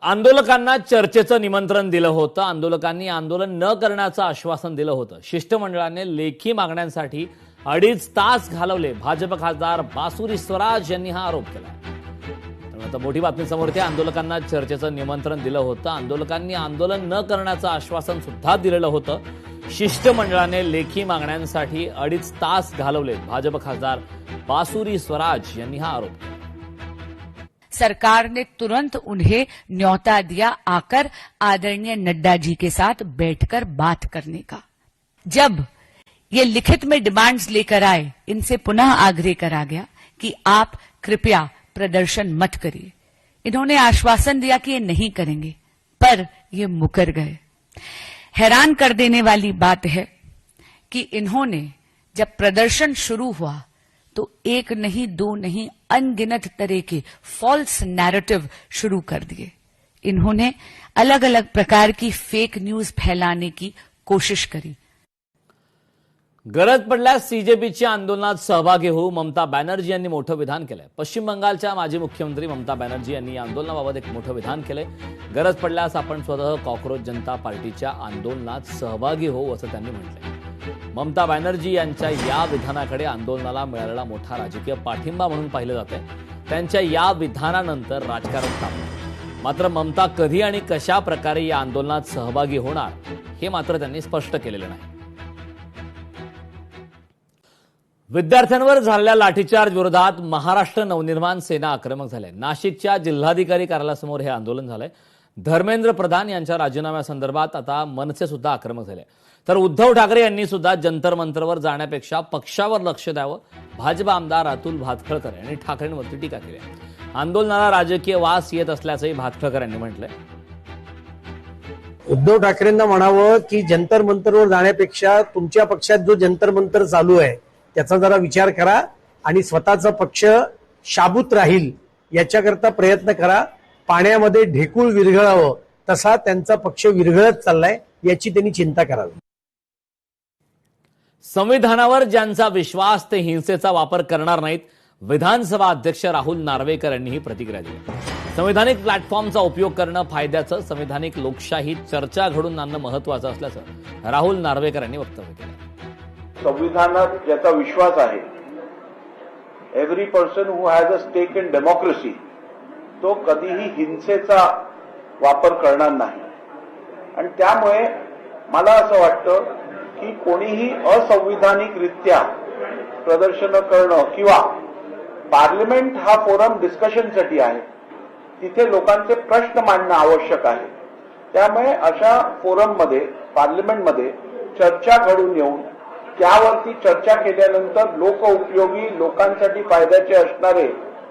आंदोलकांना चर्चेचं निमंत्रण दिलं होतं. आंदोलकांनी आंदोलन न करण्याचं आश्वासन दिलं होतं. शिष्टमंडळाने लेखी मागण्यांसाठी 2.5 तास घालवले. भाजप खासदार बासुरी स्वराज यांनी हा आरोप केला. आता मोठी बातमी समोर येते. आंदोलकांना चर्चेचं निमंत्रण दिलं होतं. आंदोलकांनी आंदोलन न करण्याचं आश्वासन सुद्धा दिलेलं होतं. शिष्टमंडळाने लेखी मागण्यांसाठी 2.5 तास घालवले. भाजप खासदार बासुरी स्वराज यांनी हा आरोप केला. सरकार ने तुरंत उन्हें न्योता दिया आकर आदरणीय नड्डा जी के साथ बैठकर बात करने का। जब ये लिखित में डिमांड्स लेकर आए, इनसे पुनः आग्रह करा गया कि आप कृपया प्रदर्शन मत करिए। इन्होंने आश्वासन दिया कि ये नहीं करेंगे, पर ये मुकर गए। हैरान कर देने वाली बात है कि इन्होंने जब प्रदर्शन शुरू हुआ तो एक नहीं, दो नहीं, अनगिनत तरह के फॉल्स नैरेटिव शुरू कर दिए। इन्होंने अलग अलग प्रकार की फेक न्यूज फैलाने की कोशिश करी। गरज पडल्यास सीजेपीच्या आंदोलनात सहभागी होऊ ममता बॅनर्जी यांनी मोठं विधान केलंय. पश्चिम बंगालच्या माजी मुख्यमंत्री ममता बॅनर्जी यांनी या आंदोलनाबाबत एक मोठं विधान केलंय. गरज पडल्यास आपण स्वतः कॉक्रोच जनता पार्टीच्या आंदोलनात सहभागी होऊ असं त्यांनी म्हटलंय. ममता बॅनर्जी यांच्या या विधानाकडे आंदोलनाला मिळालेला मोठा राजकीय पाठिंबा म्हणून पाहिलं जातंय. त्यांच्या या विधानानंतर राजकारण थांबलं. मात्र ममता कधी आणि कशा प्रकारे या आंदोलनात सहभागी होणार हे मात्र त्यांनी स्पष्ट केलेलं नाही. विद्यार्थ्यांवर झालेल्या लाठीचार्ज विरोधात महाराष्ट्र नवनिर्माण सेना आक्रमक झाले. नाशिकच्या जिल्हाधिकारी कार्यालयासमोर हे आंदोलन झालंय. धर्मेंद्र प्रधान यांच्या राजीनाम्यासंदर्भात आता मनसे सुद्धा आक्रमक झाले. तर उद्धव ठाकरे यांनी सुद्धा जंतर मंतरवर जाण्यापेक्षा पक्षावर लक्ष द्यावं. भाजप आमदार अतुल भातखळकर यांनी ठाकरेंवरती टीका केली. आंदोलनाला राजकीय वास येत असल्याचंही भातखळकर यांनी म्हटलंय. उद्धव ठाकरेंना म्हणावं की जंतर मंतरवर जाण्यापेक्षा तुमच्या पक्षात जो जंतर मंतर चालू आहे त्याचा जरा विचार करा आणि स्वतःचा पक्ष शाबूत राहील याच्याकरता प्रयत्न करा. पाण्यामध्ये ढेकूळ विरघळावं तसा त्यांचा पक्ष विरघळत चाललाय याची त्यांनी चिंता करावी. संविधानावर ज्यांचा विश्वास ते हिंसेचा वापर करणार नाहीत. विधानसभा अध्यक्ष राहुल नार्वेकर यांनीही प्रतिक्रिया दिली. संविधानिक प्लॅटफॉर्मचा उपयोग करणं फायद्याचं, संविधानिक लोकशाहीत चर्चा घडून आणणं महत्वाचं असल्याचं राहुल नार्वेकर यांनी वक्तव्य केलं. संविधानात ज्याचा विश्वास आहे, every person who has a stake in democracy, तो कधीही हिंसेचा वापर करणार नाही. आणि त्यामुळे मला असं वाटतं की कोणीही असंविधानिकरित्या प्रदर्शनं करणं किंवा पार्लमेंट हा फोरम डिस्कशनसाठी आहे, तिथे लोकांचे प्रश्न मांडणं आवश्यक आहे. त्यामुळे अशा फोरममध्ये, पार्लमेंटमध्ये चर्चा घडून येऊन त्यावरती चर्चा केल्यानंतर लोकउपयोगी, लोकांसाठी फायद्याचे असणारे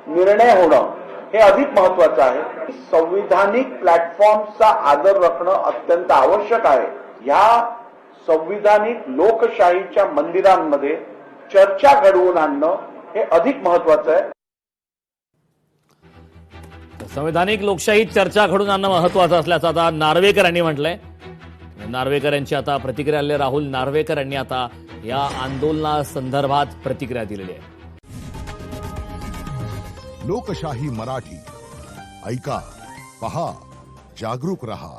निर्णय होणं हे अधिक महत्वाचं आहे. संविधानिक प्लॅटफॉर्मचा आदर राखणं अत्यंत आवश्यक आहे. या संविधानिक लोकशाहीच्या मंदिरांमध्ये चर्चा घडवून आणणं हे अधिक महत्वाचं आहे. संविधानिक लोकशाहीत चर्चा घडून आणणं महत्वाचं असल्याचं आता नार्वेकर यांनी म्हटलंय. नार्वेकर यांची आता प्रतिक्रिया आली. राहुल नार्वेकर यांनी आता या आंदोलनासंदर्भात प्रतिक्रिया दिलेली आहे. लोकशाही मराठी ऐका, पहा, जागरूक रहा.